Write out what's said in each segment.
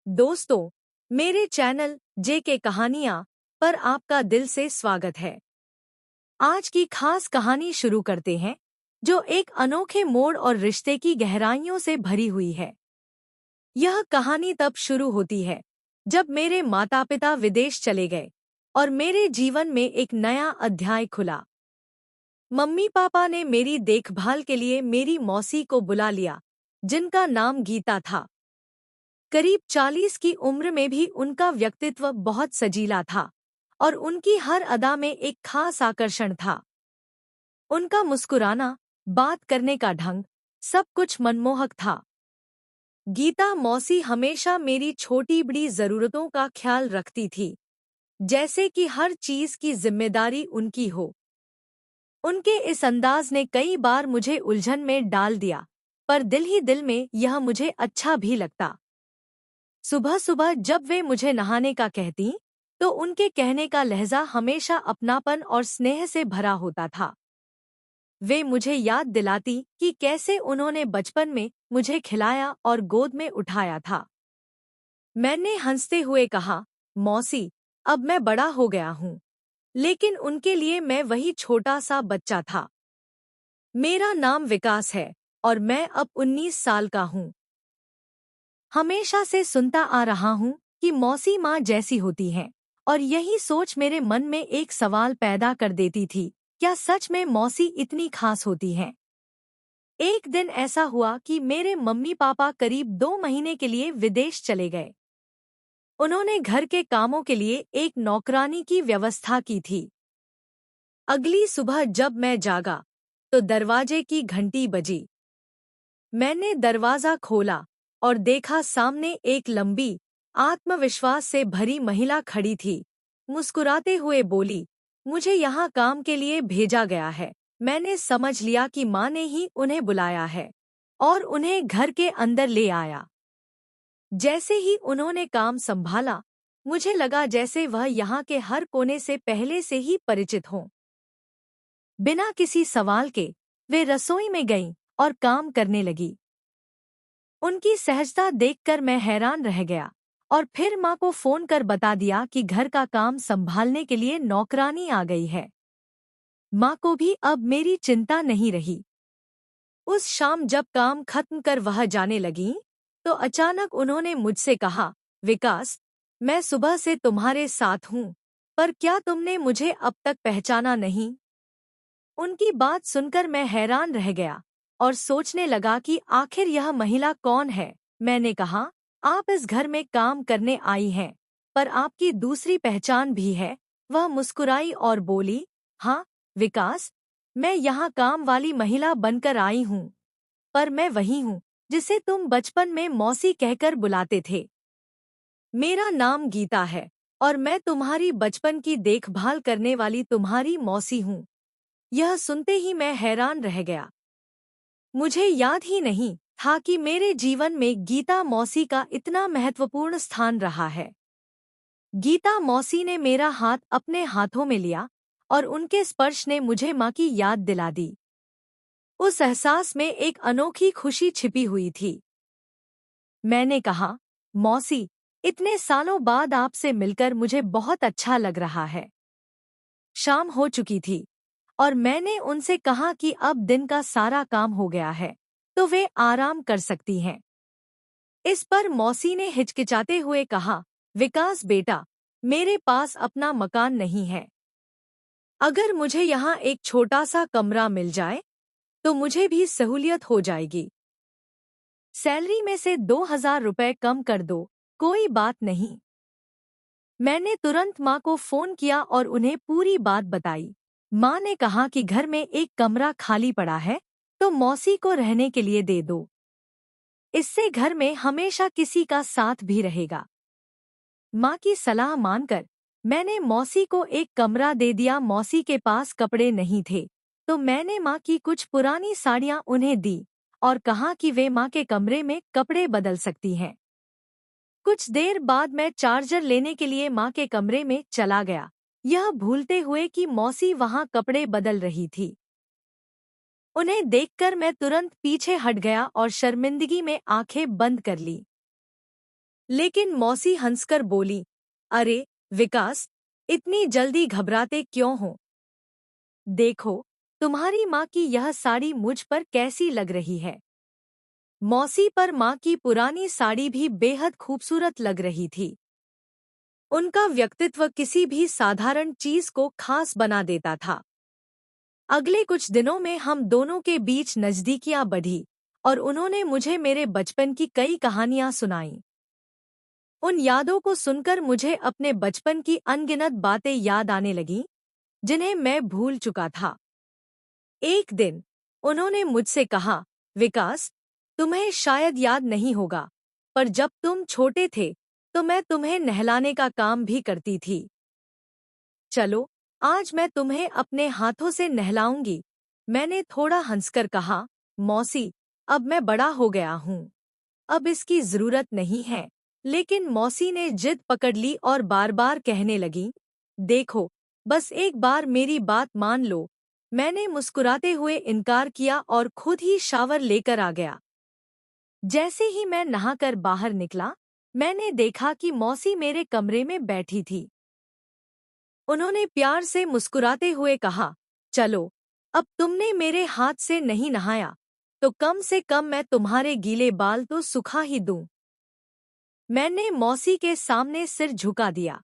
दोस्तों, मेरे चैनल जेके कहानियाँ पर आपका दिल से स्वागत है। आज की खास कहानी शुरू करते हैं, जो एक अनोखे मोड़ और रिश्ते की गहराइयों से भरी हुई है। यह कहानी तब शुरू होती है, जब मेरे माता-पिता विदेश चले गए और मेरे जीवन में एक नया अध्याय खुला। मम्मी-पापा ने मेरी देखभाल के लिए मेरी मौसी को बुला लिया, जिनका नाम गीता था। करीब 40 की उम्र में भी उनका व्यक्तित्व बहुत सजीला था और उनकी हर अदा में एक खास आकर्षण था। उनका मुस्कुराना, बात करने का ढंग, सब कुछ मनमोहक था। गीता मौसी हमेशा मेरी छोटी बड़ी जरूरतों का ख्याल रखती थी, जैसे कि हर चीज की जिम्मेदारी उनकी हो। उनके इस अंदाज ने कई बार मुझे उलझन में डाल दिया, पर दिल ही दिल में यह मुझे अच्छा भी लगता। सुबह सुबह जब वे मुझे नहाने का कहती, तो उनके कहने का लहजा हमेशा अपनापन और स्नेह से भरा होता था। वे मुझे याद दिलाती कि कैसे उन्होंने बचपन में मुझे खिलाया और गोद में उठाया था। मैंने हंसते हुए कहा, मौसी, अब मैं बड़ा हो गया हूँ, लेकिन उनके लिए मैं वही छोटा सा बच्चा था। मेरा नाम विकास है और मैं अब 19 साल का हूँ। हमेशा से सुनता आ रहा हूँ कि मौसी माँ जैसी होती हैं, और यही सोच मेरे मन में एक सवाल पैदा कर देती थी, क्या सच में मौसी इतनी खास होती हैं? एक दिन ऐसा हुआ कि मेरे मम्मी पापा करीब 2 महीने के लिए विदेश चले गए। उन्होंने घर के कामों के लिए एक नौकरानी की व्यवस्था की थी। अगली सुबह जब मैं जागा, तो दरवाजे की घंटी बजी। मैंने दरवाजा खोला और देखा सामने एक लंबी, आत्मविश्वास से भरी महिला खड़ी थी। मुस्कुराते हुए बोली, मुझे यहाँ काम के लिए भेजा गया है। मैंने समझ लिया कि माँ ने ही उन्हें बुलाया है और उन्हें घर के अंदर ले आया। जैसे ही उन्होंने काम संभाला, मुझे लगा जैसे वह यहाँ के हर कोने से पहले से ही परिचित हों। बिना किसी सवाल के वे रसोई में गईं और काम करने लगी। उनकी सहजता देखकर मैं हैरान रह गया और फिर माँ को फोन कर बता दिया कि घर का काम संभालने के लिए नौकरानी आ गई है। माँ को भी अब मेरी चिंता नहीं रही। उस शाम जब काम खत्म कर वह जाने लगी, तो अचानक उन्होंने मुझसे कहा, विकास, मैं सुबह से तुम्हारे साथ हूँ, पर क्या तुमने मुझे अब तक पहचाना नहीं? उनकी बात सुनकर मैं हैरान रह गया और सोचने लगा कि आखिर यह महिला कौन है। मैंने कहा, आप इस घर में काम करने आई हैं, पर आपकी दूसरी पहचान भी है। वह मुस्कुराई और बोली, हाँ, विकास, मैं यहाँ काम वाली महिला बनकर आई हूँ, पर मैं वही हूँ जिसे तुम बचपन में मौसी कहकर बुलाते थे। मेरा नाम गीता है और मैं तुम्हारी बचपन की देखभाल करने वाली तुम्हारी मौसी हूँ। यह सुनते ही मैं हैरान रह गया। मुझे याद ही नहीं था कि मेरे जीवन में गीता मौसी का इतना महत्वपूर्ण स्थान रहा है। गीता मौसी ने मेरा हाथ अपने हाथों में लिया और उनके स्पर्श ने मुझे माँ की याद दिला दी। उस एहसास में एक अनोखी खुशी छिपी हुई थी। मैंने कहा, मौसी, इतने सालों बाद आपसे मिलकर मुझे बहुत अच्छा लग रहा है। शाम हो चुकी थी और मैंने उनसे कहा कि अब दिन का सारा काम हो गया है, तो वे आराम कर सकती हैं। इस पर मौसी ने हिचकिचाते हुए कहा, विकास बेटा, मेरे पास अपना मकान नहीं है। अगर मुझे यहाँ एक छोटा सा कमरा मिल जाए, तो मुझे भी सहूलियत हो जाएगी। सैलरी में से 2,000 रुपए कम कर दो, कोई बात नहीं। मैंने तुरंत माँ को फोन किया और उन्हें पूरी बात बताई। माँ ने कहा कि घर में एक कमरा खाली पड़ा है, तो मौसी को रहने के लिए दे दो। इससे घर में हमेशा किसी का साथ भी रहेगा। माँ की सलाह मानकर मैंने मौसी को एक कमरा दे दिया। मौसी के पास कपड़े नहीं थे, तो मैंने माँ की कुछ पुरानी साड़ियाँ उन्हें दी और कहा कि वे माँ के कमरे में कपड़े बदल सकती हैं। कुछ देर बाद मैं चार्जर लेने के लिए माँ के कमरे में चला गया, यह भूलते हुए कि मौसी वहाँ कपड़े बदल रही थी। उन्हें देखकर मैं तुरंत पीछे हट गया और शर्मिंदगी में आंखें बंद कर ली। लेकिन मौसी हंसकर बोली, अरे विकास, इतनी जल्दी घबराते क्यों हो? देखो, तुम्हारी माँ की यह साड़ी मुझ पर कैसी लग रही है। मौसी पर माँ की पुरानी साड़ी भी बेहद खूबसूरत लग रही थी। उनका व्यक्तित्व किसी भी साधारण चीज को खास बना देता था। अगले कुछ दिनों में हम दोनों के बीच नजदीकियां बढ़ी और उन्होंने मुझे मेरे बचपन की कई कहानियां सुनाईं। उन यादों को सुनकर मुझे अपने बचपन की अनगिनत बातें याद आने लगीं, जिन्हें मैं भूल चुका था। एक दिन उन्होंने मुझसे कहा, विकास, तुम्हें शायद याद नहीं होगा, पर जब तुम छोटे थे तो मैं तुम्हें नहलाने का काम भी करती थी। चलो, आज मैं तुम्हें अपने हाथों से नहलाऊंगी। मैंने थोड़ा हंसकर कहा, मौसी, अब मैं बड़ा हो गया हूँ, अब इसकी जरूरत नहीं है। लेकिन मौसी ने जिद पकड़ ली और बार बार कहने लगी, देखो, बस एक बार मेरी बात मान लो। मैंने मुस्कुराते हुए इनकार किया और खुद ही शावर लेकर आ गया। जैसे ही मैं नहाकर बाहर निकला, मैंने देखा कि मौसी मेरे कमरे में बैठी थी। उन्होंने प्यार से मुस्कुराते हुए कहा, चलो, अब तुमने मेरे हाथ से नहीं नहाया, तो कम से कम मैं तुम्हारे गीले बाल तो सुखा ही दूं। मैंने मौसी के सामने सिर झुका दिया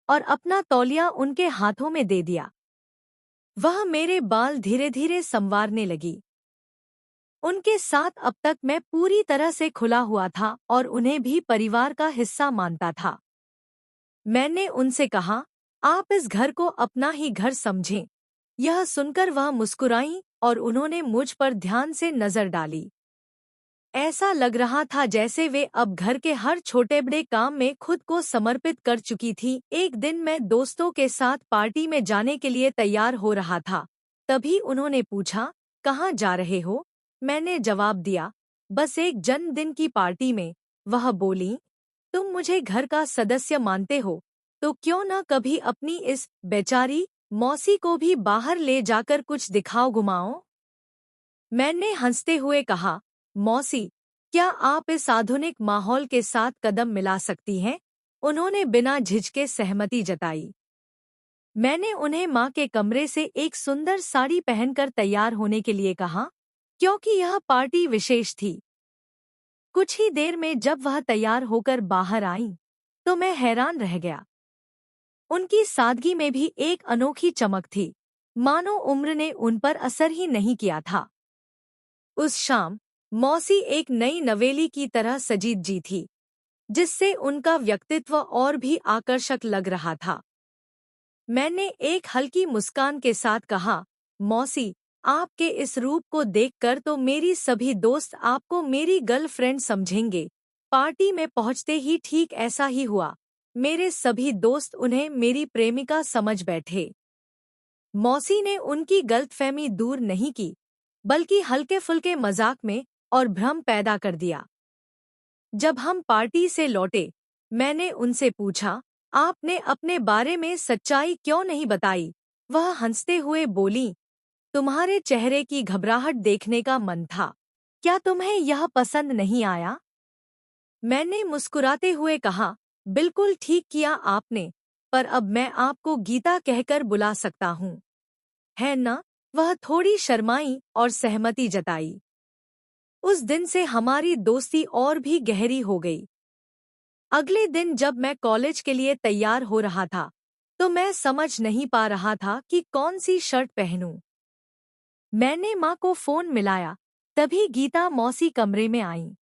और अपना तौलिया उनके हाथों में दे दिया। वह मेरे बाल धीरे धीरे संवारने लगी। उनके साथ अब तक मैं पूरी तरह से खुला हुआ था और उन्हें भी परिवार का हिस्सा मानता था। मैंने उनसे कहा, आप इस घर को अपना ही घर समझें। यह सुनकर वह मुस्कुराईं और उन्होंने मुझ पर ध्यान से नजर डाली। ऐसा लग रहा था जैसे वे अब घर के हर छोटे बड़े काम में खुद को समर्पित कर चुकी थी। एक दिन मैं दोस्तों के साथ पार्टी में जाने के लिए तैयार हो रहा था। तभी उन्होंने पूछा, कहाँ जा रहे हो? मैंने जवाब दिया, बस एक जन्मदिन की पार्टी में। वह बोली, तुम मुझे घर का सदस्य मानते हो, तो क्यों न कभी अपनी इस बेचारी मौसी को भी बाहर ले जाकर कुछ दिखाओ घुमाओ। मैंने हंसते हुए कहा, मौसी, क्या आप इस आधुनिक माहौल के साथ कदम मिला सकती हैं? उन्होंने बिना झिझके सहमति जताई। मैंने उन्हें माँ के कमरे से एक सुंदर साड़ी पहनकर तैयार होने के लिए कहा, क्योंकि यह पार्टी विशेष थी। कुछ ही देर में जब वह तैयार होकर बाहर आईं, तो मैं हैरान रह गया। उनकी सादगी में भी एक अनोखी चमक थी, मानो उम्र ने उन पर असर ही नहीं किया था। उस शाम मौसी एक नई नवेली की तरह सजी जी थी, जिससे उनका व्यक्तित्व और भी आकर्षक लग रहा था। मैंने एक हल्की मुस्कान के साथ कहा, मौसी, आपके इस रूप को देखकर तो मेरी सभी दोस्त आपको मेरी गर्लफ्रेंड समझेंगे। पार्टी में पहुंचते ही ठीक ऐसा ही हुआ। मेरे सभी दोस्त उन्हें मेरी प्रेमिका समझ बैठे। मौसी ने उनकी गलतफहमी दूर नहीं की, बल्कि हल्के फुल्के मजाक में और भ्रम पैदा कर दिया। जब हम पार्टी से लौटे, मैंने उनसे पूछा, आपने अपने बारे में सच्चाई क्यों नहीं बताई? वह हंसते हुए बोली, तुम्हारे चेहरे की घबराहट देखने का मन था। क्या तुम्हें यह पसंद नहीं आया? मैंने मुस्कुराते हुए कहा, बिल्कुल ठीक किया आपने, पर अब मैं आपको गीता कहकर बुला सकता हूँ, है ना? वह थोड़ी शर्माई और सहमति जताई। उस दिन से हमारी दोस्ती और भी गहरी हो गई। अगले दिन जब मैं कॉलेज के लिए तैयार हो रहा था, तो मैं समझ नहीं पा रहा था कि कौन सी शर्ट पहनूं। मैंने माँ को फोन मिलाया, तभी गीता मौसी कमरे में आईं।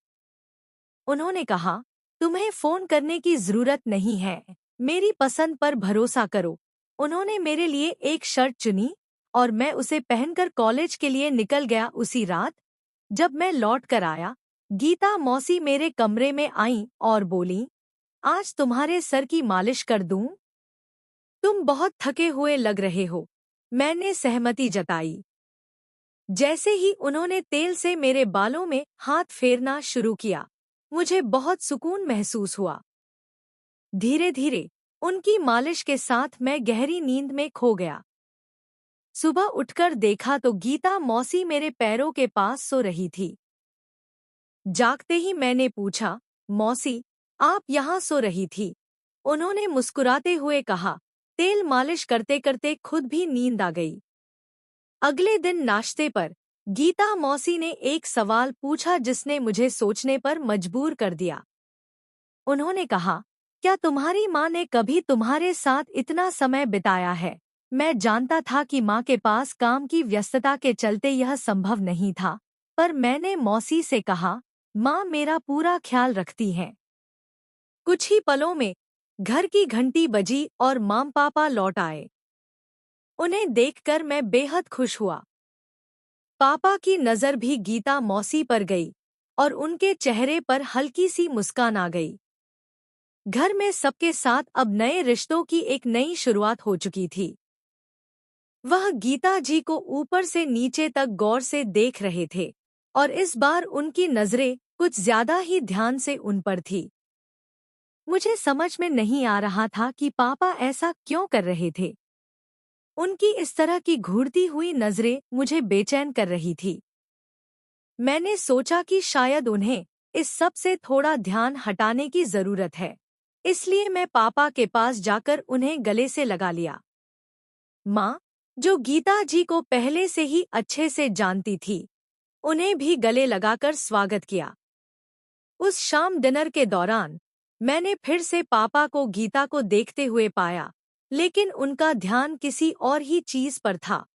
उन्होंने कहा, तुम्हें फोन करने की जरूरत नहीं है, मेरी पसंद पर भरोसा करो। उन्होंने मेरे लिए एक शर्ट चुनी और मैं उसे पहनकर कॉलेज के लिए निकल गया। उसी रात जब मैं लौट कर आया, गीता मौसी मेरे कमरे में आईं और बोली, आज तुम्हारे सर की मालिश कर दूं? तुम बहुत थके हुए लग रहे हो। मैंने सहमति जताई। जैसे ही उन्होंने तेल से मेरे बालों में हाथ फेरना शुरू किया, मुझे बहुत सुकून महसूस हुआ। धीरे धीरे उनकी मालिश के साथ मैं गहरी नींद में खो गया। सुबह उठकर देखा तो गीता मौसी मेरे पैरों के पास सो रही थी। जागते ही मैंने पूछा, मौसी, आप यहाँ सो रही थी। उन्होंने मुस्कुराते हुए कहा। तेल मालिश करते करते खुद भी नींद आ गई। अगले दिन नाश्ते पर गीता मौसी ने एक सवाल पूछा जिसने मुझे सोचने पर मजबूर कर दिया। उन्होंने कहा, क्या तुम्हारी माँ ने कभी तुम्हारे साथ इतना समय बिताया है? मैं जानता था कि माँ के पास काम की व्यस्तता के चलते यह संभव नहीं था, पर मैंने मौसी से कहा, माँ मेरा पूरा ख्याल रखती हैं। कुछ ही पलों में घर की घंटी बजी और माम पापा लौट आए। उन्हें देखकर मैं बेहद खुश हुआ। पापा की नज़र भी गीता मौसी पर गई और उनके चेहरे पर हल्की सी मुस्कान आ गई। घर में सबके साथ अब नए रिश्तों की एक नई शुरुआत हो चुकी थी। वह गीता जी को ऊपर से नीचे तक गौर से देख रहे थे और इस बार उनकी नजरें कुछ ज्यादा ही ध्यान से उन पर थी। मुझे समझ में नहीं आ रहा था कि पापा ऐसा क्यों कर रहे थे। उनकी इस तरह की घूरती हुई नजरें मुझे बेचैन कर रही थी। मैंने सोचा कि शायद उन्हें इस सब से थोड़ा ध्यान हटाने की जरूरत है, इसलिए मैं पापा के पास जाकर उन्हें गले से लगा लिया। माँ, जो गीता जी को पहले से ही अच्छे से जानती थी, उन्हें भी गले लगाकर स्वागत किया। उस शाम डिनर के दौरान मैंने फिर से पापा को गीता को देखते हुए पाया, लेकिन उनका ध्यान किसी और ही चीज पर था।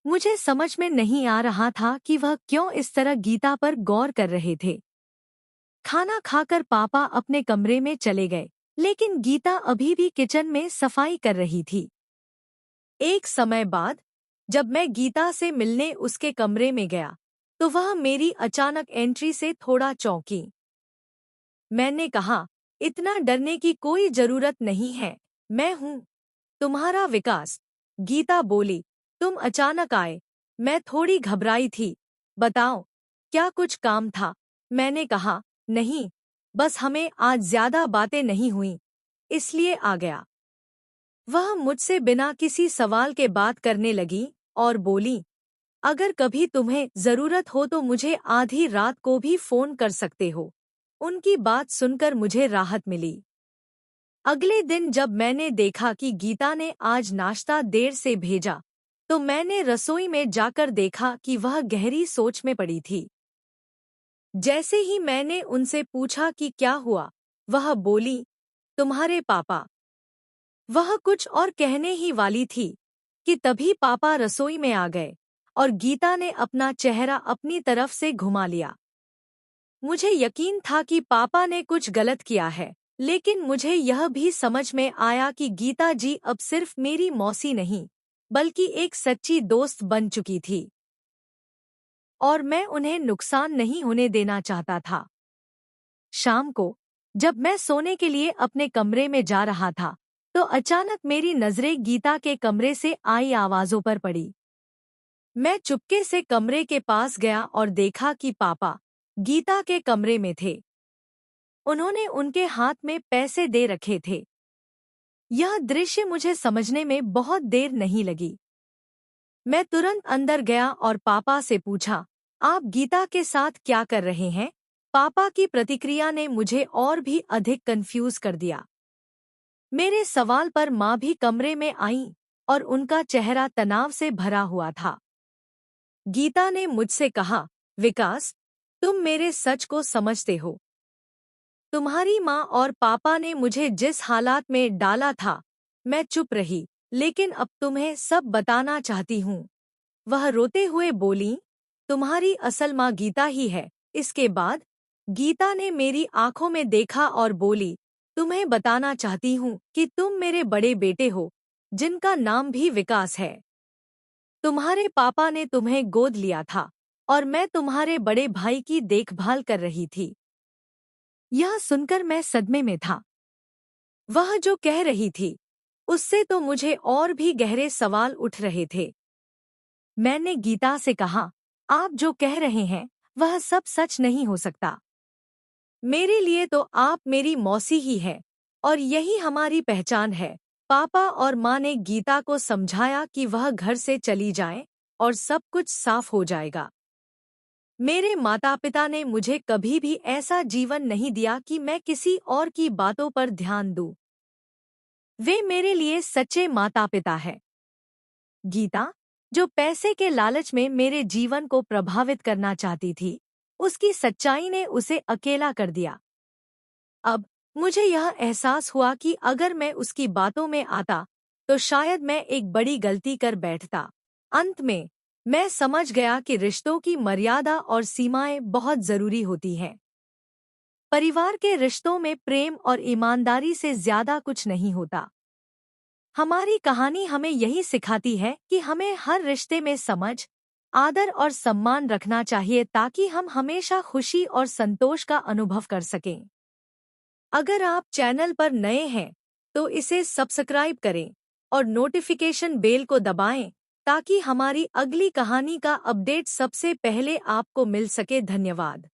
मुझे समझ में नहीं आ रहा था कि वह क्यों इस तरह गीता पर गौर कर रहे थे। खाना खाकर पापा अपने कमरे में चले गए, लेकिन गीता अभी भी किचन में सफाई कर रही थी। एक समय बाद जब मैं गीता से मिलने उसके कमरे में गया, तो वह मेरी अचानक एंट्री से थोड़ा चौंकी। मैंने कहा, इतना डरने की कोई जरूरत नहीं है, मैं हूँ, तुम्हारा विकास। गीता बोली, तुम अचानक आए, मैं थोड़ी घबराई थी। बताओ, क्या कुछ काम था? मैंने कहा, नहीं, बस हमें आज ज्यादा बातें नहीं हुई, इसलिए आ गया। वह मुझसे बिना किसी सवाल के बात करने लगी और बोली, अगर कभी तुम्हें जरूरत हो तो मुझे आधी रात को भी फोन कर सकते हो। उनकी बात सुनकर मुझे राहत मिली। अगले दिन जब मैंने देखा कि गीता ने आज नाश्ता देर से भेजा, तो मैंने रसोई में जाकर देखा कि वह गहरी सोच में पड़ी थी। जैसे ही मैंने उनसे पूछा कि क्या हुआ, वह बोली, तुम्हारे पापा। वह कुछ और कहने ही वाली थी कि तभी पापा रसोई में आ गए और गीता ने अपना चेहरा अपनी तरफ से घुमा लिया। मुझे यकीन था कि पापा ने कुछ गलत किया है, लेकिन मुझे यह भी समझ में आया कि गीता जी अब सिर्फ मेरी मौसी नहीं, बल्कि एक सच्ची दोस्त बन चुकी थी और मैं उन्हें नुकसान नहीं होने देना चाहता था। शाम को जब मैं सोने के लिए अपने कमरे में जा रहा था, तो अचानक मेरी नजरें गीता के कमरे से आई आवाजों पर पड़ी। मैं चुपके से कमरे के पास गया और देखा कि पापा गीता के कमरे में थे। उन्होंने उनके हाथ में पैसे दे रखे थे। यह दृश्य मुझे समझने में बहुत देर नहीं लगी। मैं तुरंत अंदर गया और पापा से पूछा, आप गीता के साथ क्या कर रहे हैं? पापा की प्रतिक्रिया ने मुझे और भी अधिक कंफ्यूज कर दिया। मेरे सवाल पर माँ भी कमरे में आईं और उनका चेहरा तनाव से भरा हुआ था। गीता ने मुझसे कहा, विकास, तुम मेरे सच को समझते हो। तुम्हारी माँ और पापा ने मुझे जिस हालात में डाला था, मैं चुप रही, लेकिन अब तुम्हें सब बताना चाहती हूँ। वह रोते हुए बोली, तुम्हारी असल माँ गीता ही है। इसके बाद गीता ने मेरी आंखों में देखा और बोली, तुम्हें बताना चाहती हूँ कि तुम मेरे बड़े बेटे हो, जिनका नाम भी विकास है। तुम्हारे पापा ने तुम्हें गोद लिया था और मैं तुम्हारे बड़े भाई की देखभाल कर रही थी। यह सुनकर मैं सदमे में था। वह जो कह रही थी, उससे तो मुझे और भी गहरे सवाल उठ रहे थे। मैंने गीता से कहा, आप जो कह रहे हैं, वह सब सच नहीं हो सकता। मेरे लिए तो आप मेरी मौसी ही है और यही हमारी पहचान है। पापा और माँ ने गीता को समझाया कि वह घर से चली जाए और सब कुछ साफ हो जाएगा। मेरे माता पिता ने मुझे कभी भी ऐसा जीवन नहीं दिया कि मैं किसी और की बातों पर ध्यान दूं। वे मेरे लिए सच्चे माता पिता हैं। गीता, जो पैसे के लालच में मेरे जीवन को प्रभावित करना चाहती थी, उसकी सच्चाई ने उसे अकेला कर दिया। अब मुझे यह एहसास हुआ कि अगर मैं उसकी बातों में आता तो शायद मैं एक बड़ी गलती कर बैठता। अंत में मैं समझ गया कि रिश्तों की मर्यादा और सीमाएं बहुत जरूरी होती हैं। परिवार के रिश्तों में प्रेम और ईमानदारी से ज्यादा कुछ नहीं होता। हमारी कहानी हमें यही सिखाती है कि हमें हर रिश्ते में समझ, आदर और सम्मान रखना चाहिए ताकि हम हमेशा खुशी और संतोष का अनुभव कर सकें। अगर आप चैनल पर नए हैं तो इसे सब्सक्राइब करें और नोटिफिकेशन बेल को दबाएं ताकि हमारी अगली कहानी का अपडेट सबसे पहले आपको मिल सके। धन्यवाद।